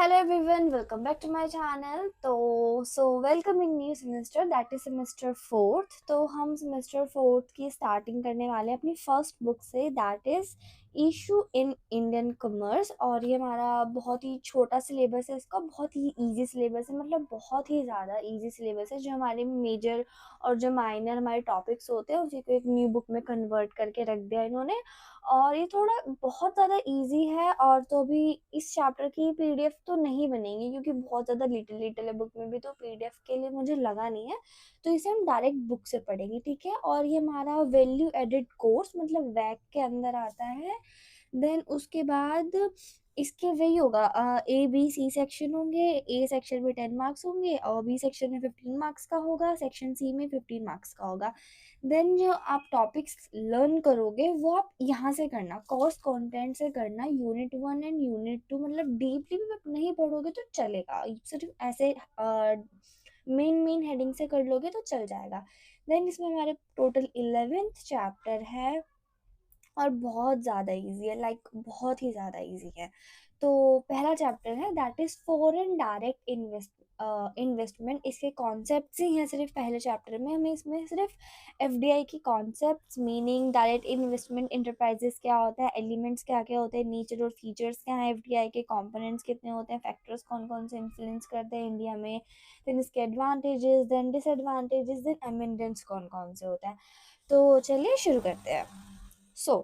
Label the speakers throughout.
Speaker 1: Hello everyone, welcome back to my channel. Welcome in new semester that is semester fourth. तो हम semester fourth की starting करने वाले हैं अपनी फर्स्ट बुक से, that is issue in Indian commerce. और ये हमारा बहुत ही छोटा सिलेबस है, इसका बहुत ही इजी सिलेबस है, मतलब बहुत ही ज़्यादा इजी सिलेबस है। जो हमारे मेजर और जो माइनर हमारे टॉपिक्स होते हैं उसी को एक न्यू बुक में कन्वर्ट करके रख दिया इन्होंने। और ये थोड़ा बहुत ज़्यादा इजी है। और तो भी इस चैप्टर की पीडीएफ तो नहीं बनेगी क्योंकि बहुत ज़्यादा लिटिल है बुक में भी, तो पीडीएफ के लिए मुझे लगा नहीं है। तो इसे हम डायरेक्ट बुक से पढ़ेंगे, ठीक है। और ये हमारा वैल्यू एडिड कोर्स मतलब वैक के अंदर आता है। देन उसके बाद इसके वही होगा, ए बी सी सेक्शन होंगे। ए सेक्शन में 10 मार्क्स होंगे और बी सेक्शन में 15 मार्क्स का होगा, सेक्शन सी में 15 मार्क्स का होगा। देन जो आप टॉपिक्स लर्न करोगे वो आप यहाँ से करना, कोर्स कंटेंट से करना। यूनिट 1 एंड यूनिट 2 मतलब डीपली भी नहीं पढ़ोगे तो चलेगा, सिर्फ ऐसे मेन मेन हेडिंग से कर लोगे तो चल जाएगा। देन इसमें हमारे टोटल 11th चैप्टर है और बहुत ज़्यादा इजी है, लाइक बहुत ही ज़्यादा इजी है। तो पहला चैप्टर है that is foreign direct investment. इसके कॉन्सेप्ट्स ही हैं सिर्फ पहले चैप्टर में। हमें इसमें सिर्फ एफडीआई की concepts, meaning, direct investment enterprises क्या होता है, एलिमेंट्स क्या क्या होते हैं, नेचर और फीचर्स क्या हैं एफडीआई के, कंपोनेंट्स कितने होते हैं, फैक्टर्स कौन कौन से इन्फ्लुएंस करते हैं इंडिया में, देन इसके एडवांटेजेस, देन डिसएडवांटेजेस, देन अमेंडेंट्स कौन कौन से होते हैं। तो चलिए शुरू करते हैं। सो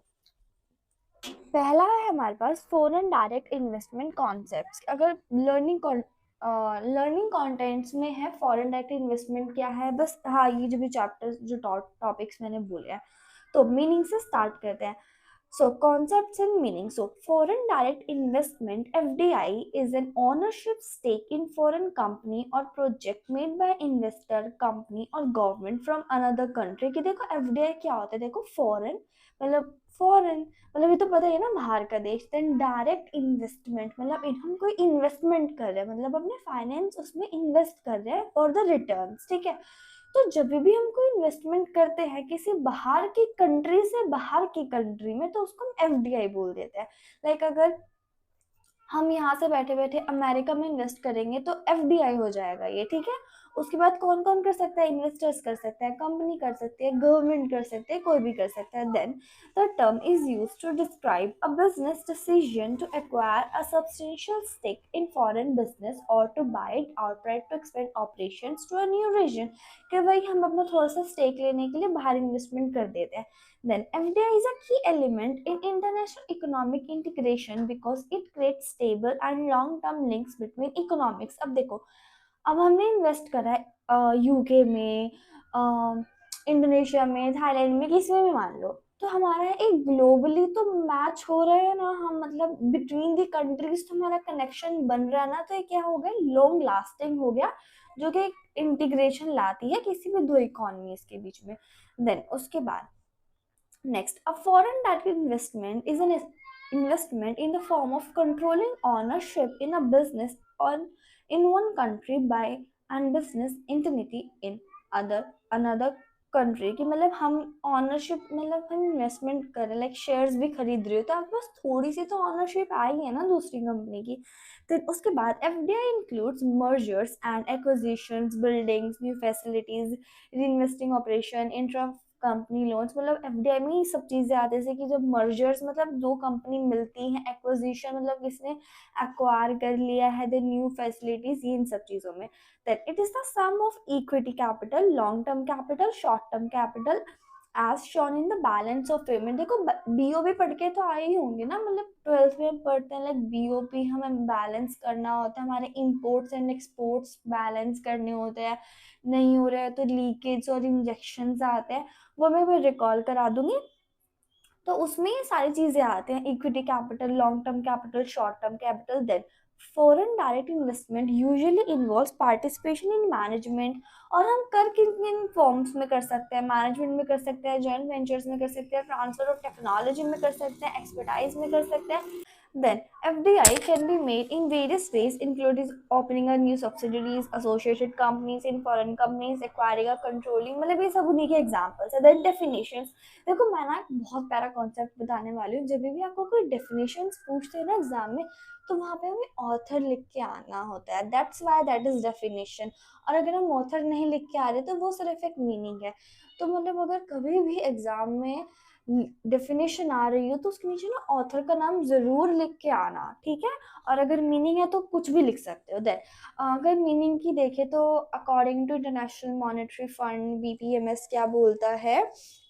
Speaker 1: पहला है हमारे पास फॉरेन डायरेक्ट इन्वेस्टमेंट कॉन्सेप्ट्स। अगर लर्निंग कंटेंट्स में है फॉरेन डायरेक्ट इन्वेस्टमेंट क्या है, बस हाँ ये जो भी चैप्टर्स जो टॉपिक्स मैंने बोले हैं। तो मीनिंग से स्टार्ट करते हैं। So concepts and meaning. So foreign direct investment (FDI) is an ownership stake in foreign company or project made by investor, company or government from another country। कि देखो FDI क्या होता है, देखो foreign मतलब foreign मतलब ये तो पता है ना, बाहर का देश। देन डायरेक्ट इन्वेस्टमेंट मतलब हम कोई इन्वेस्टमेंट कर रहे हैं, मतलब अपने फाइनेंस उसमें इन्वेस्ट कर रहे हैं फॉर द रिटर्न्स, ठीक है। तो जब भी हम कोई इन्वेस्टमेंट करते हैं किसी बाहर की कंट्री से बाहर की कंट्री में, तो उसको हम एफडीआई बोल देते हैं। लाइक अगर हम यहाँ से बैठे बैठे अमेरिका में इन्वेस्ट करेंगे तो एफडीआई हो जाएगा ये, ठीक है। उसके बाद कौन कौन कर सकता है, इन्वेस्टर्स कर सकते हैं, कंपनी कर सकती है, गवर्नमेंट कर सकते हैं, कोई भी कर सकता है। Then the term is used to describe a business decision to acquire a substantial stake in foreign business और to buy it outright to expand operations to a new region. कि भाई हम अपना थोड़ा सा स्टेक लेने के लिए बाहर इन्वेस्टमेंट कर देते हैं। Then FDI is a key element in international economic integration because it creates stable and long-term links between economics। अब देखो, अब हमने इन्वेस्ट करा है यूके में, इंडोनेशिया में, थाईलैंड में, किसी में भी मान लो, तो हमारा एक ग्लोबली तो मैच हो रहा है ना, हम मतलब बिटवीन दी कंट्रीज तो हमारा कनेक्शन बन रहा है ना। तो ये क्या हो गया, लॉन्ग लास्टिंग हो गया, जो कि इंटीग्रेशन लाती है किसी भी दो इकोनॉमीज के बीच में। देन उसके बाद next, a foreign direct investment is an investment in the form of controlling ownership in a business on in one country by and business entity in another country की। मतलब हम ऑनरशिप मतलब हम investment कर रहे हैं, लाइक शेयर्स भी खरीद रहे हो तो आपके पास थोड़ी सी तो ऑनरशिप आई है ना दूसरी कंपनी की। तो उसके बाद FDI includes mergers and acquisitions, buildings, new facilities, reinvesting operation, intra company loans. मतलब एफडीआई में ये सब चीजें आती है, जैसे कि जब मर्जर्स मतलब दो कंपनी मिलती हैं, एक्विजिशन मतलब किसने एक्वायर कर लिया है, द न्यू फैसिलिटीज, ये इन सब चीजों में। Then it is the sum of equity capital, long term capital, short term capital as shown in the balance of payment. देखो बीओबी पढ़ के तो आए ही होंगे ना, मतलब 12th में पढ़ते हैं, लाइक बीओपी हमें बैलेंस करना होता है, हमारे इंपोर्ट्स एंड एक्सपोर्ट्स बैलेंस करने होते हैं, नहीं हो रहा है तो लीकेज और इंजेक्शन आते हैं, वो मैं रिकॉल करा दूंगी। तो उसमें ये सारी चीजें आते हैं, equity capital, long term capital, short term capital. Then foreign direct investment usually involves participation in management. और हम कर किन किन फॉर्म्स में कर सकते हैं, मैनेजमेंट में कर सकते हैं, जॉइंट वेंचर्स में कर सकते हैं, ट्रांसफर ऑफ टेक्नोलॉजी में कर सकते हैं, एक्सपर्टाइज में कर सकते हैं, Then FDI can be made in various ways, including opening a new subsidiaries, associated companies in foreign companies, acquiring a controlling, मतलब ये सब उन्हीं के एग्जाम्पल्स है. Then definitions. देखो मैं ना बहुत प्यारा कॉन्सेप्ट बताने वाली हूँ. जब भी आपको कोई definitions पूछते हैं ना एग्जाम में, तो वहाँ पे हमें ऑथर लिख के आना होता है. That's why that is definition. और अगर हम ऑथर नहीं लिख के आ रहे तो वो सिर्फ एक मीनिंग है. तो मतलब अगर कभी भी एग्जाम में डेफिनेशन आ रही हो तो उसके नीचे ना ऑथर का नाम जरूर लिख के आना, ठीक है. और अगर मीनिंग है तो कुछ भी लिख सकते हो. देन अगर मीनिंग की देखें तो according to international monetary fund BPMS क्या बोलता है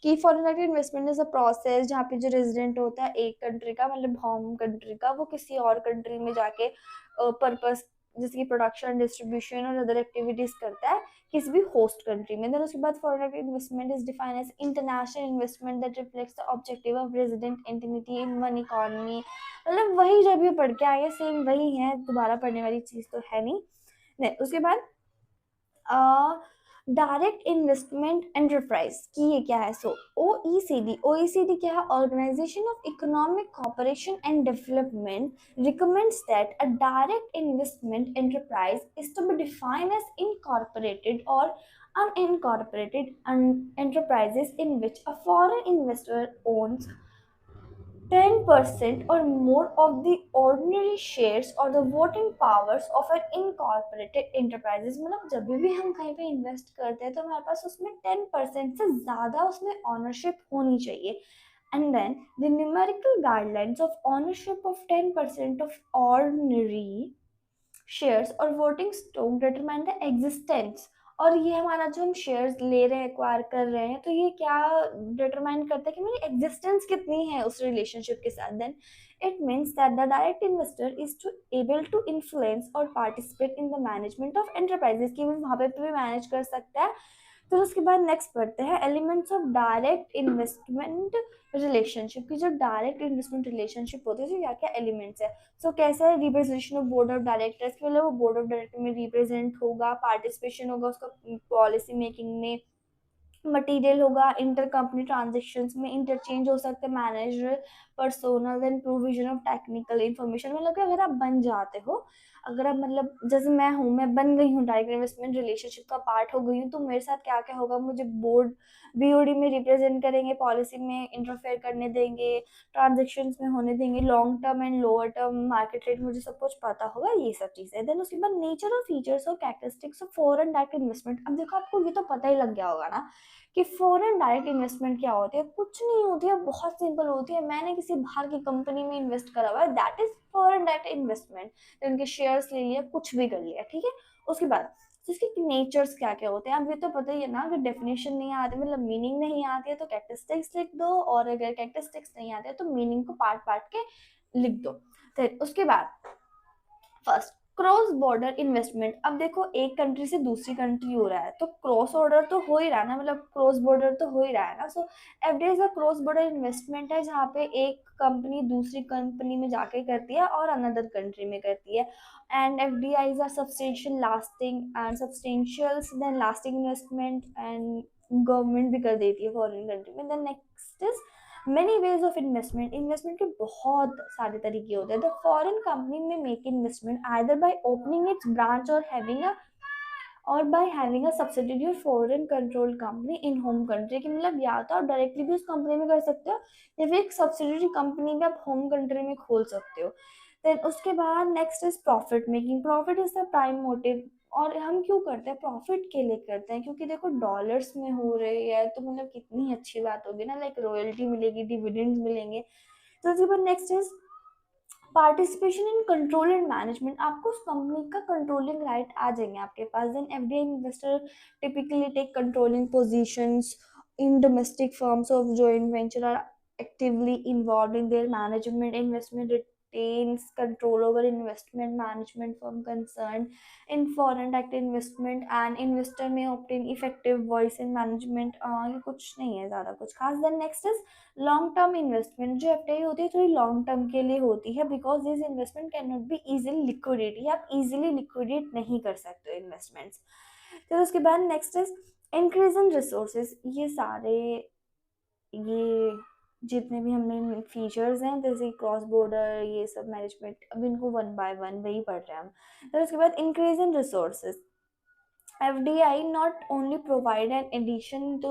Speaker 1: कि foreign direct investment is a process जहाँ पे जो रेजिडेंट होता है एक कंट्री का, मतलब होम कंट्री का, वो किसी और कंट्री में जाके पर्पस जैसे कि प्रोडक्शन, डिस्ट्रीब्यूशन और अदर एक्टिविटीज करता है किसी भी होस्ट कंट्री में. देन उसके बाद foreign direct investment is defined as international investment that reflects the objective of resident entity in one economy. मतलब वही जब ये पढ़ के आए सेम वही है, दोबारा पढ़ने वाली चीज तो है नहीं. उसके बाद डायरेक्ट इन्वेस्टमेंट एंटरप्राइज की ये क्या है. सो ओईसीडी क्या है, organisation of economic cooperation and development recommends that a direct investment enterprise is to be defined as incorporated or unincorporated enterprises in which a foreign investor owns 10% or more of the ordinary shares or the voting powers of an incorporated enterprises. मतलब जब भी हम कहीं पे invest करते हैं तो हमारे पास उसमें 10% से ज़्यादा उसमें ऑनरशिप होनी चाहिए. And then the numerical guidelines of ownership of 10% of ordinary shares और voting stock determine the existence. और ये हमारा जो हम शेयर्स ले रहे हैं, एक्वायर कर रहे हैं, तो ये क्या डिटरमाइन करता है कि मेरी एग्जिस्टेंस कितनी है उस रिलेशनशिप के साथ. Then it means that the direct investor is to able to influence और participate in the management of enterprises, की भी वहाँ पे भी मैनेज कर सकता है. तो उसके बाद नेक्स्ट पढ़ते हैं elements of direct investment relationship की. जो डायरेक्ट इन्वेस्टमेंट रिलेशनशिप होती है तो क्या क्या एलिमेंट्स है. सो कैसा है, representation of board of directors, मतलब वो बोर्ड ऑफ डायरेक्टर में रिप्रेजेंट होगा, पार्टिसिपेशन होगा उसका पॉलिसी मेकिंग में, मटेरियल होगा, इंटर कंपनी ट्रांजेक्शन्स में इंटरचेंज हो सकते हैं, manager personnel and provision of technical information. मतलब कि अगर आप बन जाते हो, अगर आप मतलब जैसे मैं हूँ, मैं बन गई हूँ डायरेक्ट इन्वेस्टमेंट रिलेशनशिप का पार्ट हो गई हूँ, तो मेरे साथ क्या क्या होगा, मुझे बोर्ड बीओडी में रिप्रेजेंट करेंगे, पॉलिसी में इंटरफेयर करने देंगे, ट्रांजेक्शन्स में होने देंगे, long term and lower term market rate मुझे सब कुछ पता होगा, ये सब चीज़ें. देन उसके बाद नेचर और फीचर्स और characteristics of foreign direct investment. अब देखो आपको ये तो पता ही लग गया होगा ना कि फॉरेन डायरेक्ट इन्वेस्टमेंट क्या होती है. कुछ नहीं होती है, बहुत सिंपल होती है. मैंने किसी बाहर की कंपनी में इन्वेस्ट करा हुआ है, that is foreign direct investment. तो उनके शेयर्स ले लिया, कुछ भी कर लिया, ठीक है. उसके बाद इसके नेचर्स क्या क्या होते हैं, अब ये तो पता ही है ना. अगर डेफिनेशन नहीं आती, मतलब मीनिंग नहीं आती है, तो कैरेक्टरिस्टिक्स लिख दो, और अगर कैरेक्टरिस्टिक्स नहीं आते तो मीनिंग को पार्ट पार्ट के लिख दो. तो उसके बाद फर्स्ट क्रॉस बॉर्डर इन्वेस्टमेंट. अब देखो एक कंट्री से दूसरी कंट्री हो रहा है तो क्रॉस ऑर्डर तो हो ही रहा है ना, मतलब क्रॉस बॉर्डर तो हो ही रहा है ना. So FDI is a cross border investment है जहाँ पे एक कंपनी दूसरी कंपनी में जाके करती है और अनदर कंट्री में करती है. And FDI is a substantial lasting and substantial then lasting investment, and government भी कर देती है फॉरेन कंट्री में. Then next is many ways of investment. Investment के बहुत सारे तरीके होते हैं. The foreign company may make investment either by opening its branch or by having a subsidiary foreign control company in home country, की मतलब या तो आप डायरेक्टली भी उस कंपनी में कर सकते हो या फिर एक सब्सिडियरी कंपनी भी आप होम कंट्री में खोल सकते हो. देन उसके बाद next is profit making. Profit is the prime motive. और हम क्यों करते हैं, प्रॉफिट के लिए करते हैं, क्योंकि देखो डॉलर्स में हो रही है तो मतलब कितनी अच्छी बात होगी ना, लाइक रॉयल्टी मिलेगी, डिविडेंड्स मिलेंगे. तो उसके बाद next is participation in control and management. आपको उस कंपनी का कंट्रोलिंग राइट आ जाएंगे आपके पास. Then FDI investor typically take controlling positions in domestic firms of joint venture are actively involved in their management. Investment retains control over investment management firm concerned in foreign direct investment, and investor may obtain effective voice in management. ये कुछ नहीं है ज़्यादा कुछ खास. Then next is long term investment. जो FDI होती है थोड़ी लॉन्ग टर्म के लिए होती है, because this investment can not be easily liquidate. आप इजिली लिक्विडेट नहीं कर सकते हो इन्वेस्टमेंट्स. फिर उसके बाद next is increase in resources. ये सारे ये जितने भी हमें फीचर्स हैं जैसे क्रॉस बॉर्डर ये सब मैनेजमेंट, अब इनको वन बाय वन वही पढ़ रहे हैं हम। फिर उसके बाद increase in resources, FDI not only provide an addition to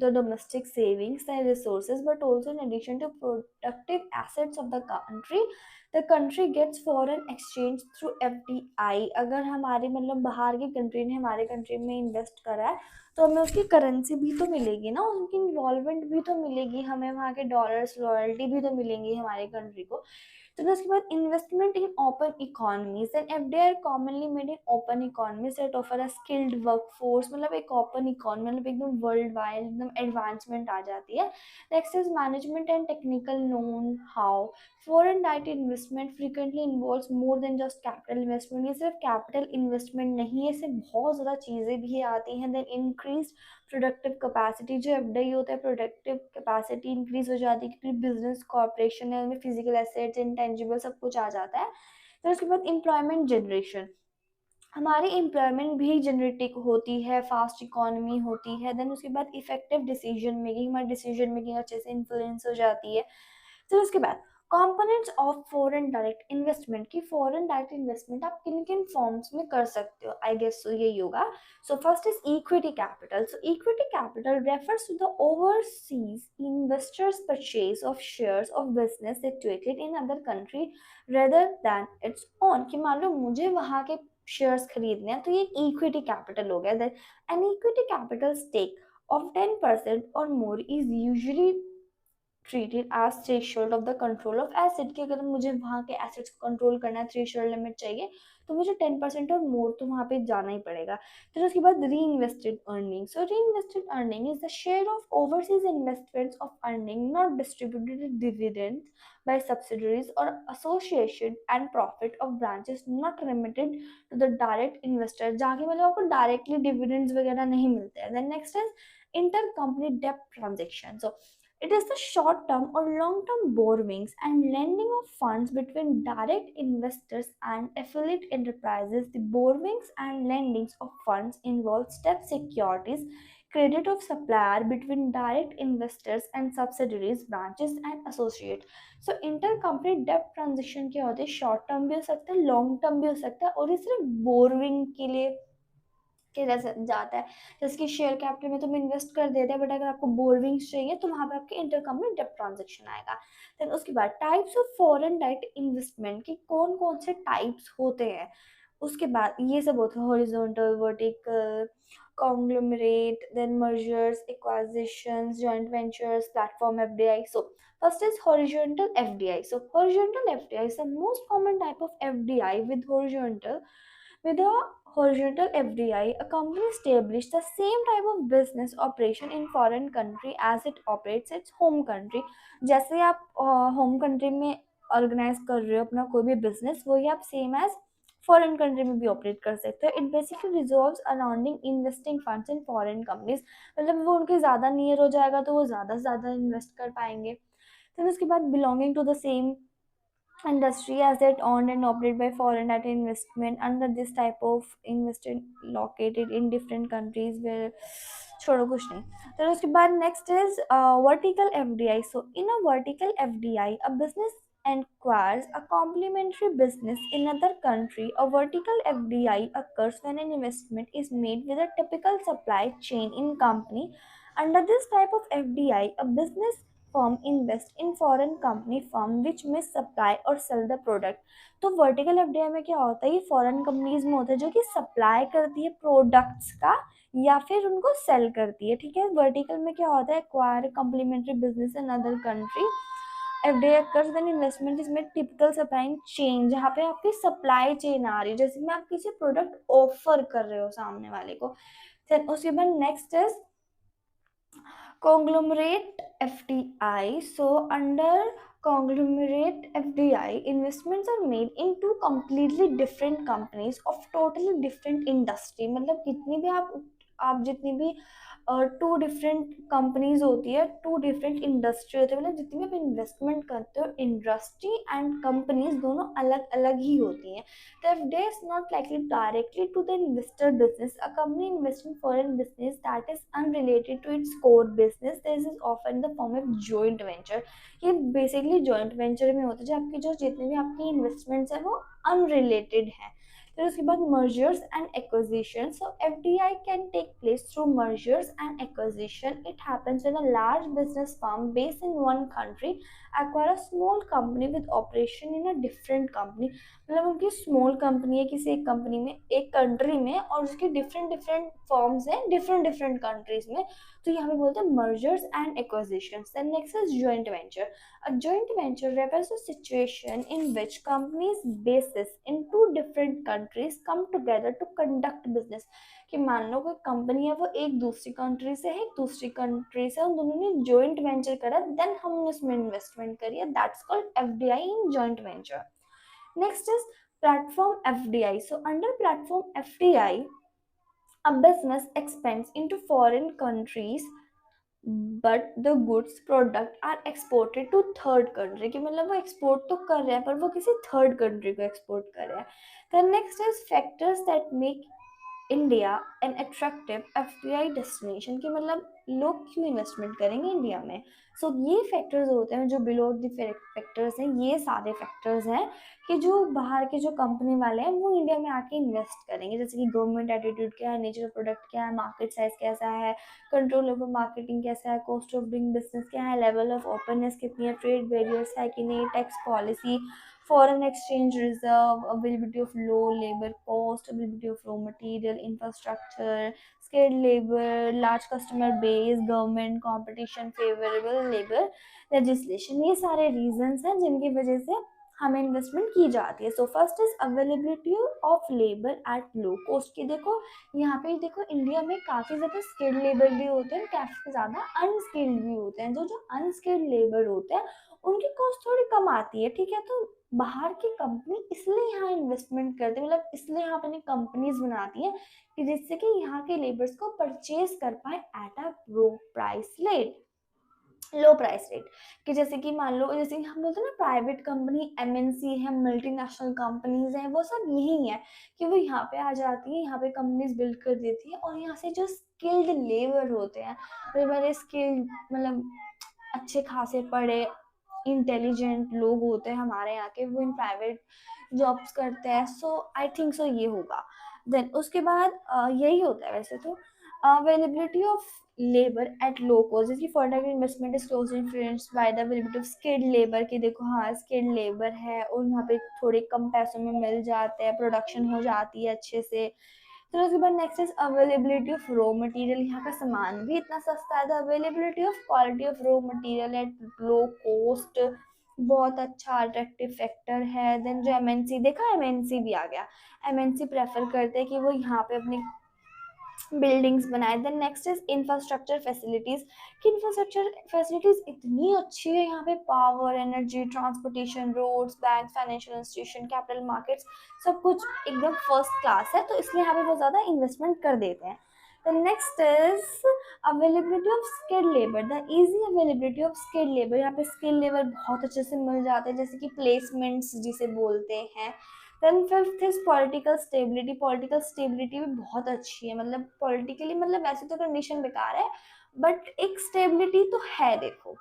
Speaker 1: the domestic savings and resources but also in addition to productive assets of the country gets foreign exchange through FDI। अगर हमारे मतलब बाहर की कंट्री ने हमारे country में invest करा है तो हमें उसकी करेंसी भी तो मिलेगी ना, उनकी इन्वॉल्वमेंट भी तो मिलेगी, हमें वहाँ के डॉलर्स लॉयल्टी भी तो मिलेंगी हमारे कंट्री को। तो फिर उसके बाद investment in open economies and FDI are commonly made in open economies that offer a skilled workforce, मतलब एक ओपन इकोनॉमी मतलब एकदम वर्ल्ड वाइड एकदम एडवांसमेंट आ जाती है। Next is management and technical know how, foreign direct investment frequently involves more than just capital investment, ये सिर्फ कैपिटल इन्वेस्टमेंट नहीं है, इससे बहुत ज़्यादा चीज़ें भी आती हैं। देन इंक्रीज प्रोडक्टिव कैपेसिटी, जो FDI होता है प्रोडक्टिव कैपेसिटी इंक्रीज हो जाती है क्योंकि बिजनेस कॉर्पोरेशन है, उनमें फिजिकल एसेट्स इंटेंजिबल सब कुछ आ जाता है। फिर उसके बाद एम्प्लॉयमेंट जनरेशन, हमारी एम्प्लॉयमेंट भी जनरेटिक होती है, फास्ट इकोनॉमी होती है। देन उसके बाद इफेक्टिव डिसीजन मेकिंग, हमारी डिसीजन मेकिंग अच्छे से इन्फ्लुएंस हो जाती है। फिर उसके बाद components of foreign direct investment, की फॉरेन डायरेक्ट इन्वेस्टमेंट आप किन किन फॉर्म्स में कर सकते हो, आई गेस सो यही होगा। So first is equity capital, so equity capital refers to the overseas investors purchase of shares of business situated in other country rather than its own, कि मान लो मुझे वहाँ के शेयर्स खरीदने हैं तो ये इक्विटी कैपिटल हो गया। Then an equity capital stake of 10% or more is usually treated as threshold of the control of asset, कि अगर मुझे वहाँ के assets को कंट्रोल करना है, थ्रेशोल्ड लिमिट चाहिए, तो मुझे 10% और मोर तो वहाँ पे जाना ही पड़ेगा। फिर उसके बाद री इन्वेस्टेड अर्निंग, सो री invested earning is the share of overseas investments of earning not distributed dividends by subsidiaries or association and profit of branches not remitted to the direct investor, जहाँ की मतलब आपको डायरेक्टली डिविडेंड्स वगैरह नहीं मिलते हैं। Then next is intercompany debt transaction, so it is the short term or long term borrowings and lending of funds between direct investors and affiliate enterprises. The borrowings and lendings of funds involve debt securities, credit of supplier between direct investors and subsidiaries, branches and associate. So intercompany debt transaction क्या होते हैं, short term भी हो सकता है, long term भी हो सकता है, और ये सिर्फ बोरविंग के लिए जाता है। जैसे कि शेयर कैपिटल में तुम इन्वेस्ट कर देते हैं, बट अगर आपको बोरविंग्स चाहिए तो वहां पे आपके इंटरकंपनी डेब्ट ट्रांजैक्शन आएगा। देन उसके बाद types of foreign direct investment की कौन कौन से टाइप्स होते हैं, उसके बाद ये सब होते हैं horizontal, vertical, conglomerate, then mergers, acquisitions, joint ventures, platform FDI। So first is horizontal FDI. So horizontal FDI is the most common type of FDI. With a horizontal FDI, a company establishes the same type of business operation in foreign country as it operates its home country. जैसे आप home country में organise कर रहे हो अपना कोई भी business, वही आप सेम एज फॉरेन कंट्री में भी ऑपरेट कर सकते हो। It basically resolves अराउंडिंग investing funds in foreign companies, मतलब वो उनके ज़्यादा नियर हो जाएगा तो वो ज़्यादा से ज़्यादा इन्वेस्ट कर पाएंगे। फिर उसके बाद belonging to the same industry as it owned and operated by foreign direct investment under this type of investment located in different countries where छोड़ो कुछ नहीं। तो उसके बाद next is vertical FDI। So in a vertical FDI a business acquires a complementary business in another country. A vertical FDI occurs when an investment is made with a typical supply chain in company. Under this type of FDI, a business firm invest in foreign company firm which may supply or sell the product। तो vertical FDI में क्या होता है, ये foreign companies में होता है जो कि सप्लाई करती है प्रोडक्ट्स का या फिर उनको सेल करती है, ठीक है। वर्टिकल में क्या होता है, acquire complementary business in other country. FDI occurs when investment is made typical supplying chain, जहाँ पे आपकी सप्लाई चेन आ रही है, जैसे में आप किसी प्रोडक्ट ऑफर कर रहे हो सामने वाले को। फिर उसके बाद next is conglomerate FDI. So under conglomerate FDI, investments are made in two completely different companies of totally different industry। मतलब कितनी भी आप जितनी भी टू डिफरेंट कंपनीज होती है, टू डिफरेंट इंडस्ट्री होती है, मतलब जितनी भी आप इन्वेस्टमेंट करते हो इंडस्ट्री एंड कंपनीज दोनों अलग अलग ही होती हैं. The FDA is not likely directly to the investor business. A company invests in foreign business that is unrelated to its core business. This is often the form of joint venture. ये basically joint venture में होता है, जो आपकी जो जितने भी आपकी इन्वेस्टमेंट्स है वो अनरिलेटेड है. फिर उसके बाद mergers and acquisitions. So FDI can take place through mergers and acquisition. It happens when a large business firm based in one country acquire a small company with operation in a different company. मतलब उनकी small company है किसी एक company में, एक country में, और उसके डिफरेंट डिफरेंट फॉर्म्स हैं डिफरेंट डिफरेंट कंट्रीज में. तो यहाँ पे बोलते हैं mergers and acquisitions. Then next is joint venture. A joint venture refers to a situation in which companies bases in two different countries come together to conduct business. कि मान लो कोई company है वो एक दूसरी कंट्री से है, एक दूसरी कंट्री से, उन दोनों ने जॉइंट वेंचर करा, देन हमने उसमें इन्वेस्टमेंट करी है, that's called FDI in joint venture. Next is platform FDI. So under platform FDI a business expands into foreign countries but the goods product are exported to third country. कि मतलब वो export तो कर रहे हैं पर वो किसी थर्ड कंट्री को एक्सपोर्ट कर रहे हैं. The next is factors that make India an attractive FDI destination. कि मतलब लोग क्यों इन्वेस्टमेंट करेंगे इंडिया में. सो ये फैक्टर्स होते हैं जो बिलो द फैक्टर्स हैं, ये सारे फैक्टर्स हैं कि जो बाहर के जो कंपनी वाले हैं वो इंडिया में आके इन्वेस्ट करेंगे. जैसे कि गवर्नमेंट एटीट्यूड क्या है, नेचर ऑफ प्रोडक्ट क्या है, मार्केट साइज कैसा है, कंट्रोल ओवर मार्केटिंग कैसा है, कॉस्ट ऑफ डूइंग बिजनेस क्या है, लेवल ऑफ ओपननेस कितनी है, ट्रेड बैरियर्स है कि नहीं, tax policy, foreign exchange reserve, availability of low labor cost, availability of raw material, infrastructure, skilled labor, large customer base, government competition, favorable labor legislation. ये सारे reasons हैं जिनकी वजह से हमें इन्वेस्टमेंट की जाती है. सो first is availability of labour at low cost. की देखो यहाँ पे देखो इंडिया में काफ़ी ज़्यादा स्किल्ड लेबर भी होते हैं, काफ़ी ज़्यादा अनस्किल्ड भी होते हैं. जो जो अनस्किल्ड लेबर होते हैं उनकी कॉस्ट थोड़ी कम आती है, ठीक है. तो बाहर की कंपनी इसलिए यहाँ इन्वेस्टमेंट करती है, मतलब इसलिए यहाँ अपनी कंपनीज बनाती है कि जिससे कि यहाँ के लेबर्स को परचेज कर पाए at a low price rate. कि जैसे कि मान लो जैसे कि हम बोलते हैं ना प्राइवेट कंपनी एमएनसी है, मल्टीनेशनल कंपनीज हैं, वो सब यही है कि वो यहाँ पे आ जाती है, यहाँ पे कंपनीज बिल्ड कर देती है, और यहाँ से जो स्किल्ड लेबर होते हैं, बड़े स्किल्ड मतलब अच्छे खासे पढ़े इंटेलिजेंट लोग होते हैं हमारे यहाँ के, वो इन प्राइवेट जॉब्स करते हैं. सो आई थिंक सो ये होगा. देन उसके बाद यही होता है वैसे तो. Availability of labour at low cost. जैसे foreign investment is closely influenced by the availability of skilled labour. कि देखो हाँ स्किल्ड लेबर है और यहाँ पे थोड़े कम पैसों में मिल जाते हैं, प्रोडक्शन हो जाती है अच्छे से. तो उसके बाद next is availability of raw material. यहाँ का सामान भी इतना सस्ता है. The availability of quality of raw material at low cost बहुत अच्छा अट्रैक्टिव फैक्टर है. देन जो एमएनसी देखा, एमएनसी भी आ गया. एमएनसी प्रेफर करते हैं कि वो यहाँ पे अपनी बिल्डिंग्स बनाए. Then next is infrastructure facilities. कि इंफ्रास्ट्रक्चर फैसिलिटीज इतनी अच्छी है यहाँ पे, power, energy, transportation, roads, bank, financial institution, capital markets, सब कुछ एकदम फर्स्ट क्लास है. तो इसलिए यहाँ पे बहुत ज़्यादा इन्वेस्टमेंट कर देते हैं. The next is availability of skilled labor. The easy availability of skilled labor. यहाँ पे skilled labor बहुत अच्छे से मिल जाते हैं, जैसे कि placements जिसे बोलते हैं. Then fifth is political stability. Political stability भी बहुत अच्छी है, मतलब पॉलिटिकली मतलब वैसे तो कंडीशन बेकार है बट एक स्टेबिलिटी तो है देखो.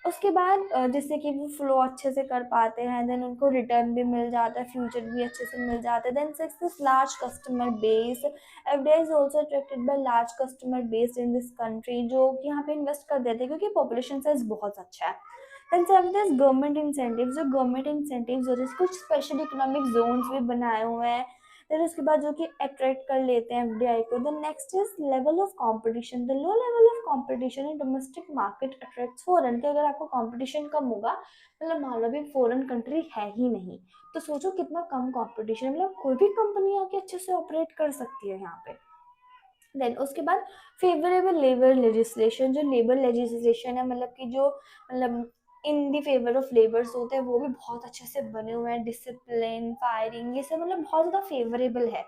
Speaker 1: उसके बाद जैसे कि वो फ्लो अच्छे से कर पाते हैं, देन उनको रिटर्न भी मिल जाता है, फ्यूचर भी अच्छे से मिल जाता है. Then six is large customer base. FDI is also attracted by large customer base in this country, जो कि यहाँ पे इन्वेस्ट कर देते हैं क्योंकि पॉपुलेशन साइज बहुत अच्छा है. And seventh is government incentives. जो गवर्नमेंट इंसेंटिव्स हो रहे हैं, कुछ स्पेशल इकोनॉमिक जोन्स भी बनाए हुए हैं. फिर उसके बाद जो कि अट्रैक्ट कर लेते हैं एफडीआई को. The next is level of competition. The low level of competition in domestic market attracts foreign. कि अगर आपको कंपटीशन कम होगा, मतलब मान लो भी फॉरेन कंट्री है ही नहीं, तो सोचो कितना कम कंपटीशन, मतलब कोई भी कंपनी आके अच्छे से ऑपरेट कर सकती है यहाँ पे. देन उसके बाद फेवरेबल लेबर लेजिस्लेशन. जो लेबर लेजिस्लेशन है, मतलब कि जो मतलब इन दी फेवर ऑफ लेबर्स होते हैं, वो भी बहुत अच्छे से बने हुए हैं. डिसिप्लिन, फायरिंग, ये सब मतलब बहुत ज़्यादा फेवरेबल है.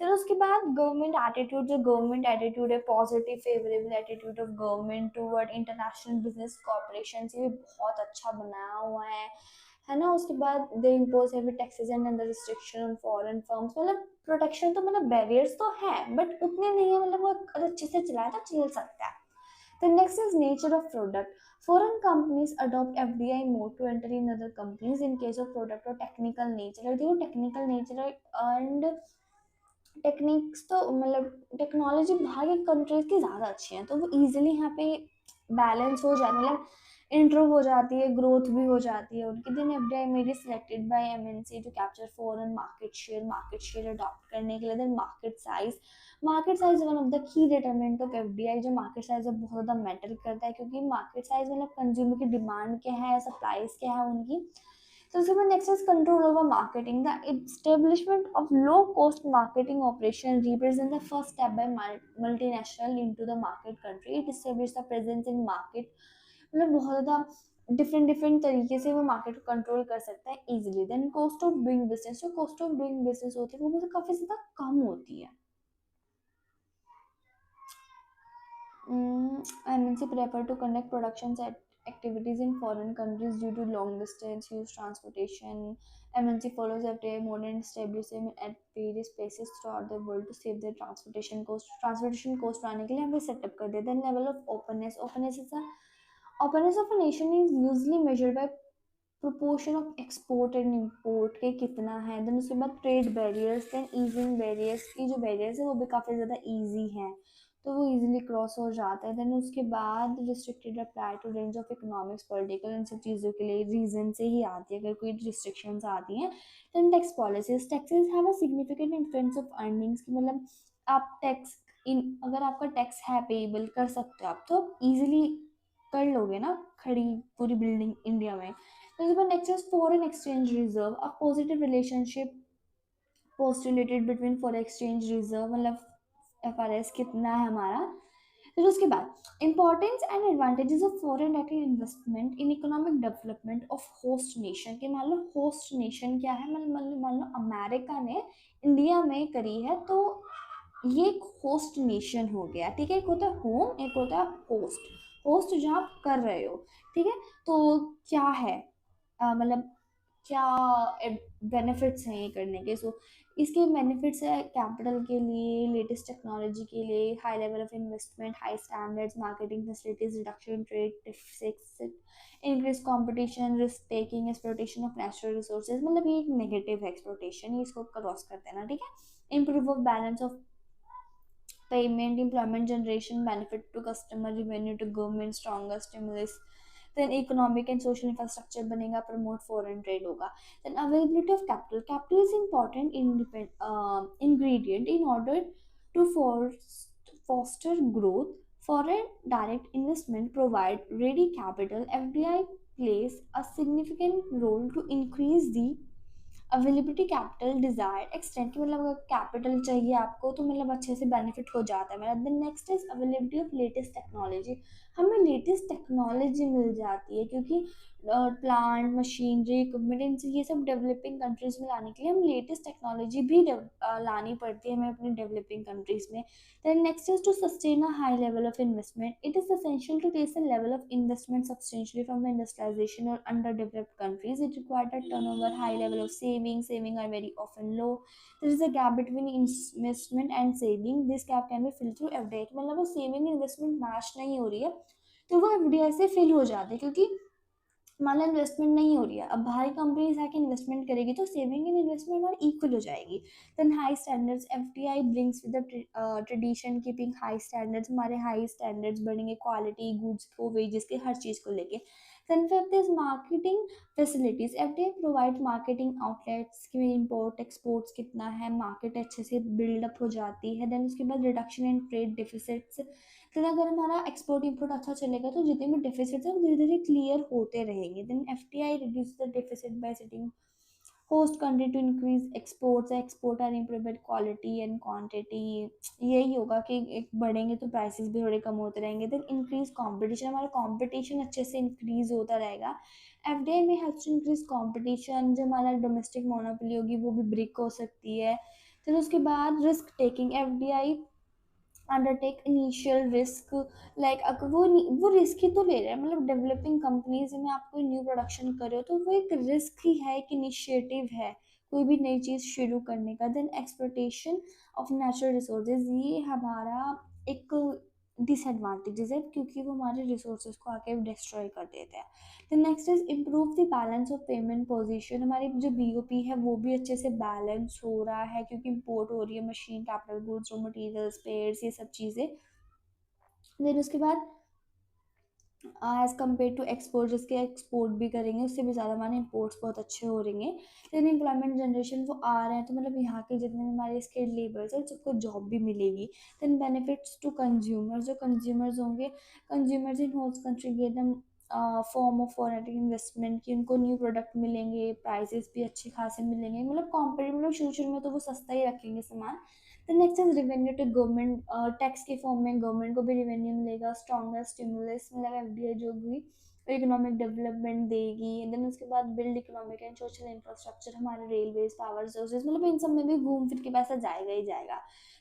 Speaker 1: फिर उसके बाद गवर्नमेंट एटीट्यूड, जो गवर्नमेंट एटीट्यूड है, positive favourable attitude of government toward international business corporation, ये भी बहुत अच्छा बनाया हुआ है ना। उसके बाद दे इम्पोज हेवी टैक्सेस एंड अंदर रिस्ट्रिक्शन ऑन फॉरेन फर्म्स, मतलब प्रोटेक्शन तो मतलब बैरियर्स तो है बट उतने नहीं है, मतलब वो अगर अच्छे से चलाए तो चल सकता है। The next is nature of product. Foreign companies adopt FDI mode to enter in other companies in case of product or technical nature. यदि वो technical nature and टेक्निक्स तो मतलब टेक्नोलॉजी बाहर के कंट्रीज की ज़्यादा अच्छी है, तो वो इजीली यहाँ पे बैलेंस हो जाता, मतलब इंट्रो हो जाती है, ग्रोथ भी हो जाती है उनकी। Then FDI made is selected by MNC to capture foreign market share adopt करने के लिए। Then market size one of the key determinant of FDI, जो मार्केट साइज है बहुत ज़्यादा मैटर करता है, क्योंकि मार्केट साइज मतलब कंज्यूमर की डिमांड क्या है, सप्लाईज क्या है उनकी। So the next is control over marketing. The establishment of low-cost marketing operation represents the first step by multinational into the market country. It establishes the presence in market. मतलब बहुत ज़्यादा different तरीके से वो market को control कर सकता है easily. Then cost of doing business, जो कॉस्ट ऑफ डूइंग बिजनेस होती है वो मुझे काफ़ी ज़्यादा कम होती है। MNC prefer to conduct production activities in foreign countries due to long distance, huge transportation. MNC follows FTA mode and establishes them at various places throughout the world to save their transportation cost. Transportation cost आने के लिए हम setup कर देते हैं। Level of openness. Openness of a nation is usually measured by proportion of export and import के कितना है। देन उसके बाद trade barriers, then easing barriers की जो बैरियर्स है वो भी काफ़ी ज़्यादा ईजी हैं, तो वो इजीली क्रॉस हो जाता है। देन उसके बाद restricted apply to range of economics political, इन सब चीज़ों के लिए रीजन से ही आती है अगर कोई रिस्ट्रिक्शंस आती हैं। Then tax policies, taxes have a significant influence of earnings की, मतलब आप टैक्स इन अगर आपका टैक्स है पेबल कर सकते हो आप, तो ईजिली कर लोगे ना खड़ी पूरी बिल्डिंग इंडिया में। तो next is foreign exchange reserve, a positive relationship postulated between foreign exchange reserve, मतलब एफआरएस कितना है हमारा। फिर उसके बाद importance and advantages of foreign direct investment in economic development of host nation के। मान लो होस्ट नेशन क्या है, मान लो अमेरिका ने इंडिया में करी है, तो ये एक होस्ट नेशन हो गया, ठीक है। एक होता है होम, एक होता है होस्ट। होस्ट जहाँ आप कर रहे हो, ठीक है। तो क्या है मतलब क्या बेनिफिट्स हैं ये करने के। सो इसके बेनिफिट्स है कैपिटल के लिए, लेटेस्ट टेक्नोलॉजी के लिए, high level of investment, high standards, marketing facilities, reduction in trade deficit, increase competition, risk taking, exploitation of natural resources, मतलब ये एक नेगेटिव है एक्सप्लॉयटेशन, ये इसको क्रॉस कर देना, ठीक है। Improve of balance of payment, employment generation, benefit to customer, revenue to government, stronger stimulus. Then economic and social infrastructure बनेगा, प्रमोट फॉरेन ट्रेड होगा। Then availability of capital, capital is important ingredient in order to foster growth. Foreign direct investment provide ready capital. FDI plays a significant role to increase the availability capital desired extent की, मतलब अगर capital चाहिए आपको तो मतलब अच्छे से benefit हो जाता है मेरा। Then next is availability of latest technology, हमें लेटेस्ट टेक्नोलॉजी मिल जाती है, क्योंकि प्लांट मशीनरी इक्विपमेंट इनसे ये सब डेवलपिंग कंट्रीज में लाने के लिए हम लेटेस्ट टेक्नोलॉजी भी लानी पड़ती है हमें अपनी डेवलपिंग कंट्रीज में। Then next is to sustain a high level of investment, it is essential to test the level of investment substantially from the industrialization और under developed countries. It required a turnover high level of saving are very often low. There is a gap between investment and saving. This gap can be filled through FDI, मतलब वो saving investment match नहीं हो रही है तो वो FDI से fill हो जाती है, क्योंकि मान लो इन्वेस्टमेंट नहीं हो रही है, अब बाहरी कंपनीज आके इन्वेस्टमेंट करेगी तो सेविंग एंड इन्वेस्टमेंट और इक्वल हो जाएगी। Then high standards, FDI brings with the tradition keeping high standards, हमारे हाई स्टैंडर्ड्स बढ़ेंगे क्वालिटी गुड्स को, वेजेस के, हर चीज़ को लेके। Then fifth is marketing facilities, FDI provide marketing outlets की, इम्पोर्ट एक्सपोर्ट्स कितना है, मार्केट अच्छे से बिल्डअप हो जाती है। देन उसके बाद रिडक्शन इन ट्रेड डिफिसिट्स, तो अगर हमारा एक्सपोर्ट इंपोर्ट अच्छा चलेगा तो जितने भी डेफिसिट है वो धीरे धीरे क्लियर होते रहेंगे। Then FDI reduce the deficit by setting host country to increase exports, export are improve quality and quantity. यही होगा कि एक बढ़ेंगे तो प्राइसेस भी थोड़े कम होते रहेंगे। देन इंक्रीज कंपटीशन, हमारा कंपटीशन अच्छे से इंक्रीज होता रहेगा। एफडीआई में हेल्प्स टू इंक्रीज कंपटीशन, जो हमारा डोमेस्टिक मोनोपोली होगी वो भी ब्रेक हो सकती है। फिर उसके बाद risk taking, FDI undertake initial risk, like अगर वो रिस्क ही तो ले रहे हैं, मतलब डेवलपिंग कंपनीज में आप कोई न्यू प्रोडक्शन कर रहे हो तो वो एक रिस्क ही है, एक इनिशिएटिव है कोई भी नई चीज़ शुरू करने का। Then exploitation of natural resources, ये हमारा एक डिसएडवांटेजेस है क्योंकि वो हमारे रिसोर्सेज को आके डिस्ट्रॉय कर देते हैं। The next is improve the balance of payment position, हमारी जो बीओपी है वो भी अच्छे से बैलेंस हो रहा है क्योंकि इम्पोर्ट हो रही है machine, capital goods, raw materials, pairs, ये सब चीज़ें। देन उसके बाद एज कम्पेयर टू एक्सपोर्ट, जिसके एक्सपोर्ट भी करेंगे उससे भी ज़्यादा हमारे इम्पोर्ट्स बहुत अच्छे हो रहेंगे। देन एम्प्लॉयमेंट जनरेशन, वो आ रहे हैं तो मतलब यहाँ के जितने भी हमारे स्किल्ड लेबर्स हैं सबको जॉब भी मिलेगी। देन बेनिफिट्स टू कंज्यूमर्स, जो कंज्यूमर्स होंगे, consumers in host country get them form of foreign investment, कि उनको न्यू प्रोडक्ट मिलेंगे, प्राइजेस भी अच्छे खासे मिलेंगे, मतलब कॉम्पेटिव, मतलब शुरू शुरू में तो वो सस्ता ही रखेंगे सामान। The next is revenue to government, tax के फॉर्म में गवर्नमेंट को भी रेवेन्यू मिलेगा, स्ट्रॉन्गर स्टिमुलस, मतलब एफडीआई जो भी इकोनॉमिक डेवलपमेंट देगी। देन उसके बाद build economic and social infrastructure, हमारे रेलवेज, पावर सोर्सेज, मतलब इन सब में भी घूम फिर के पैसा जाएगा ही जाएगा।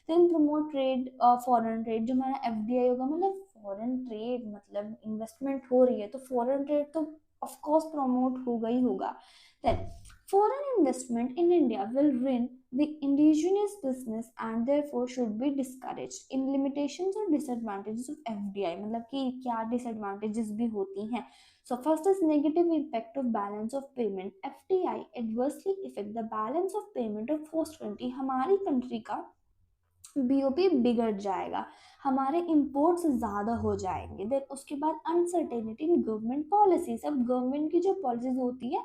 Speaker 1: Then promote trade, foreign trade, जो हमारा एफडीआई होगा, मतलब फॉरेन ट्रेड मतलब इन्वेस्टमेंट हो रही है तो फॉरेन ट्रेड तो ऑफकोर्स प्रमोट होगा ही होगा। Then foreign investment in India will ruin the indigenous business and therefore should be discouraged. In limitations or disadvantages of FDI, मतलब कि क्या disadvantages भी होती हैं। So first is negative impact of balance of payment. FDI adversely affect the balance of payment of host country, हमारी country का BOP बिगड़ जाएगा, हमारे इम्पोर्ट्स ज़्यादा हो जाएंगे। देन उसके बाद अनसर्टेनिटी इन गवर्नमेंट पॉलिसीज, अब गवर्नमेंट की जो पॉलिसीज होती है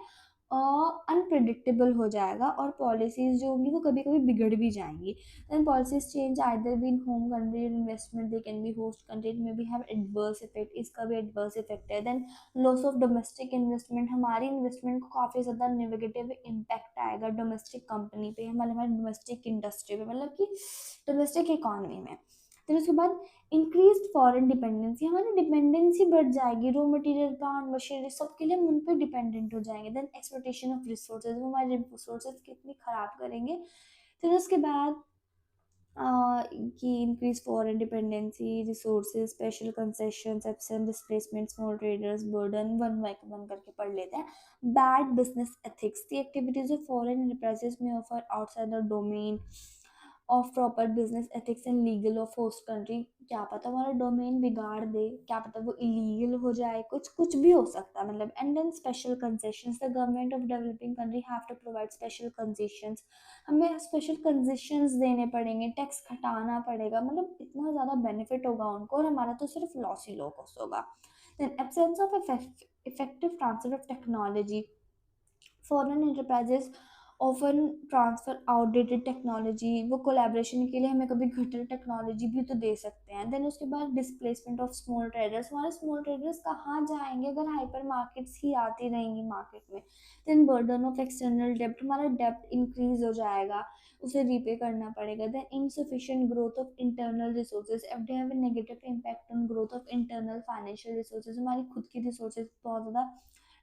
Speaker 1: अनप्रिडिक्टेबल हो जाएगा और पॉलिसीज जो होंगी वो कभी कभी बिगड़ भी जाएंगी। Then policies change either be in home country investment, they can be host country में भी हैव एडवर्स इफेक्ट, इसका भी एडवर्स इफेक्ट है। Then loss of domestic investment, हमारी इन्वेस्टमेंट को काफ़ी ज़्यादा नेगेटिव इम्पैक्ट आएगा डोमेस्टिक कंपनी पे, हमारे हमारे डोमेस्टिक इंडस्ट्री पे, मतलब कि डोमेस्टिक इकोनॉमी में। फिर उसके बाद इंक्रीज फॉरेन डिपेंडेंसी, हमारी डिपेंडेंसी बढ़ जाएगी, रॉ मटेरियल, प्लांट, मशीनरी, सबके लिए हम उन पर डिपेंडेंट हो जाएंगे। देन एक्सप्लोटेशन ऑफ रिसोर्सेज, वो हमारे रिसोर्सेज कितनी खराब करेंगे। फिर उसके बाद कि increase foreign dependency, resources, special concession, absent displacement, small traders burden, one by one करके पढ़ लेते हैं। Bad business ethics, the activities of foreign enterprises में offer outside the domain of proper business ethics and legal of host country, क्या पता हमारा domain बिगाड़ दे, क्या पता वो इलीगल हो जाए, कुछ कुछ भी हो सकता है मतलब। And then special concessions, the government of developing country have to provide special concessions, हमें स्पेशल कंसेशंस देने पड़ेंगे, टैक्स घटाना पड़ेगा, मतलब इतना ज़्यादा बेनिफिट होगा उनको और हमारा तो सिर्फ लॉस ही लॉस होगा। Then absence of effective transfer of technology, foreign enterprises often transfer outdated technology, वो कोलैबोरेशन के लिए हमें कभी घटर टेक्नोलॉजी भी तो दे सकते हैं। देन उसके बाद डिस्प्लेसमेंट ऑफ स्मॉल ट्रेडर्स, हमारे स्मॉल ट्रेडर्स कहाँ जाएंगे अगर हाइपर मार्केट्स ही आती रहेंगी मार्केट में। देन बर्डन ऑफ एक्सटर्नल डेब्ट, हमारा डेब्ट इंक्रीज हो जाएगा, उसे रीपे करना पड़ेगा। Then insufficient growth of internal resources, F D have a negative impact on growth of internal financial resources, हमारी खुद की रिसोर्सेज बहुत ज़्यादा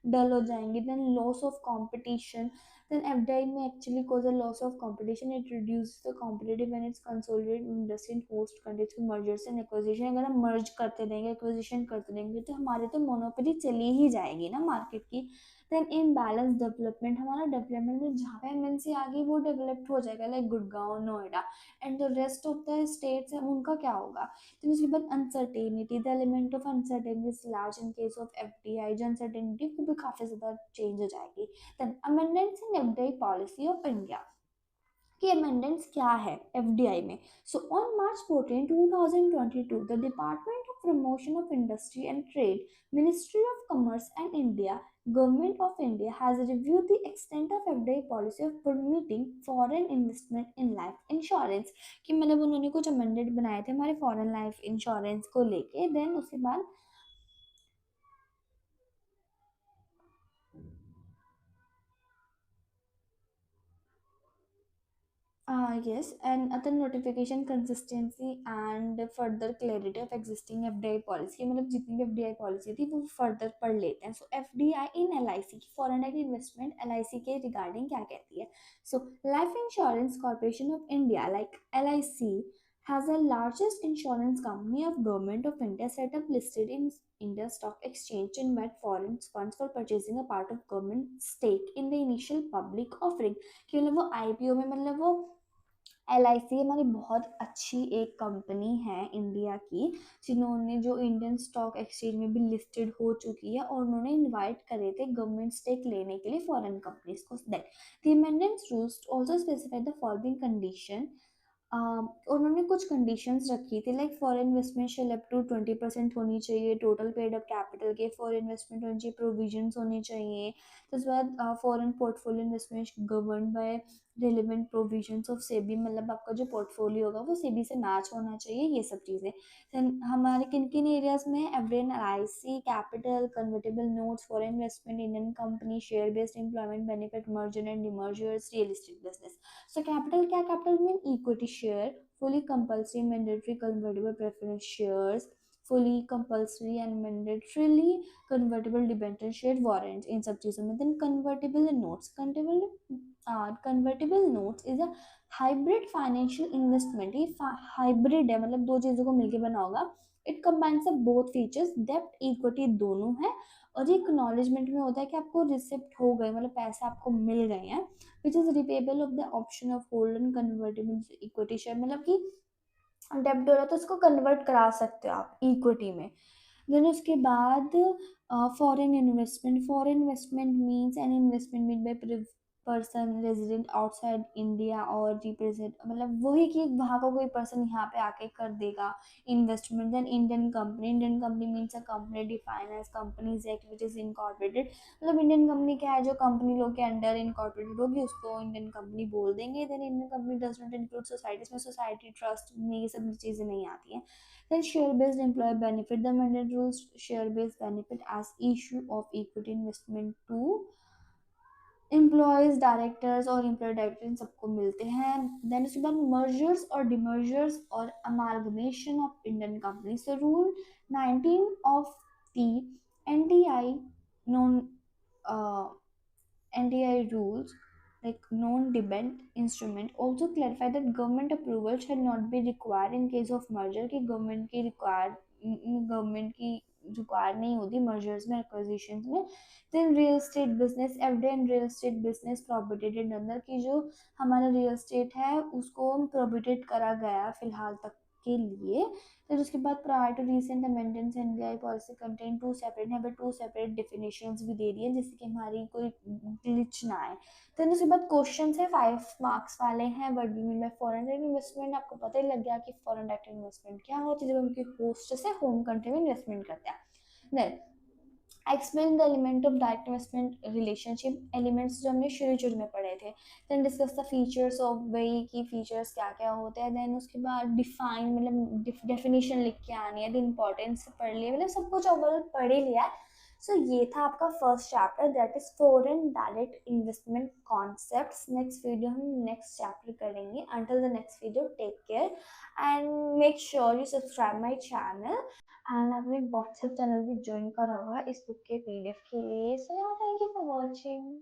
Speaker 1: डल हो जाएंगे। Then loss of competition, then FDI may actually cause a loss of competition. It reduces the competitive when it's consolidated industry in host countries through mergers and acquisition. अगर हम merge करते रहेंगे, acquisition करते रहेंगे तो हमारे तो मोनोपोली चली ही जाएगी ना मार्केट की। देन इम्बैलेंस डेवलपमेंट, हमारा डेवलपमेंट में जहाँ पे एमएनसी आ गई वो डेवलप्ड हो जाएगा, like Gurgaon, Noida, and the rest of the states है उनका क्या होगा। तो उसके बाद uncertainty, the element of uncertainty is large in case of FDI, जो अनसर्टेनिटी को भी काफ़ी ज़्यादा चेंज हो जाएगी। Then amendments in FDI policy of India, कि अमेंडेंट्स क्या है एफडीआई में। So on March 14 2022 the department of promotion of industry and trade, ministry of commerce and India, government of India has reviewed the extent of FDI policy of permitting foreign investment in life insurance, कि मतलब उन्होंने कुछ amended बनाए थे हमारे foreign life insurance को लेके। Then उसके बाद Yes, and other notification consistency and further clarity of existing FDI policy, मतलब जितनी भी एफडीआई पॉलिसी थी वो फर्दर पढ़ लेते हैं. So FDI in LIC, foreign direct investment LIC के रिगार्डिंग क्या कहती है. So life insurance corporation of India like LIC has the largest insurance company of government of India set up listed in India Stock Exchange to invite foreign funds for purchasing a part of government stake in the initial public offering. कि मतलब वो IPO में, मतलब वो L I सी हमारी बहुत अच्छी एक कंपनी है इंडिया की, जिन्होंने जो इंडियन स्टॉक एक्सचेंज में भी लिस्टेड हो चुकी है, और उन्होंने इनवाइट करे थे गवर्नमेंट स्टेक लेने के लिए फॉरेन कंपनीज को. That the amendments rules also specify the following condition. उन्होंने कुछ कंडीशंस रखी थी, like for investment shall up to 20% होनी चाहिए टोटल पेड अप कैपिटल के, फॉर इन्वेस्टमेंट होनी चाहिए, प्रोविजंस होनी चाहिए. तो उसके बाद foreign portfolio investment govern by relevant provisions of SEBI, मतलब आपका जो पोर्टफोलियो होगा वो सेबी से मैच होना चाहिए, ये सब चीज़ें. Then हमारे किन किन एरियाज में, एवरेन आई सी capital, convertible notes, foreign investment, Indian company, share based employment benefit, merger and demergers, real estate business. So capital क्या, capital mean equity share, fully compulsory mandatory convertible preference shares, fully compulsory and mandatorily convertible debenture share warrants, इन सब चीज़ों में. then convertible notes, convertible notes is a hybrid financial investment. ये hybrid है, मतलब दो चीज़ों को मिलके बना होगा. It combines a both features, डेप्ट इक्विटी दोनों है, और ये एक्नॉलेजमेंट में होता है कि आपको रिसिप्ट हो गए, मतलब पैसे आपको मिल गए हैं, which is repayable of the option of hold and convertible equity share, मतलब कि डेब्ट हो रहा है तो उसको कन्वर्ट करा सकते हो आप इक्विटी में. देन उसके बाद foreign investment means an investment mean by person resident outside India और रिप्रेजेंट, मतलब वही कि वहाँ का कोई पर्सन यहाँ पे आके कर देगा investment. Then Indian company means a company define as companies act which is incorporated, मतलब इंडियन कंपनी क्या है, जो कंपनी लोग के अंडर इनकॉर्पोरेटेड होगी उसको इंडियन कंपनी बोल देंगे. Then Indian company does not include societies, में सोसाइटी ट्रस्ट में ये सब चीज़ें नहीं आती हैं. Then share-based employee benefit. The mandate rules share-based benefit as issue of equity investment to employees, directors और employee director इन सबको मिलते हैं. Then उसके बाद mergers और demergers और amalgamation of Indian companies. So rule 19 of the NDI non uh, NDI rules like non-debent instrument also clarify that government approval shall not be required in case of merger, कि government की require नहीं होती mergers में, acquisitions में. Then real estate business, एवडेन real estate business prohibited अंदर की जो हमारा रियल एस्टेट है उसको प्रोहिबिटेड करा गया फिलहाल तक के लिए. फिर उसके बाद prior to recent amendments NDI policy contain two separate definitions भी दे दी है, जिससे कि हमारी कोई ग्लिच ना आए. देन उसके बाद क्वेश्चन है 5 मार्क्स वाले हैं. What do mean by foreign direct investment, आपको पता ही लग गया कि फॉरेन डायरेक्ट इन्वेस्टमेंट क्या होती है, जब उनकी होस्ट से होम कंट्री में इन्वेस्टमेंट करते हैं. Then explain the element of direct investment relationship elements जो हमने शुरू शुरू में पढ़े थे. Then discuss the features of वही की फीचर्स क्या क्या होते हैं. देन उसके बाद डिफाइन, मतलब डेफिनेशन लिख के आनी है. द इम्पोर्टेंस पढ़ लिया, मतलब सब कुछ ओवरऑल पढ़ ही लिया है. सो ये था आपका first chapter, that is foreign direct investment concepts. Next video हम नेक्स्ट चैप्टर करेंगे. Until the next video, take care and make sure you subscribe my channel. And आपने एक व्हाट्सएप चैनल भी ज्वाइन करा हुआ है इस बुक के पीडीएफ के लिए. So thank you for watching.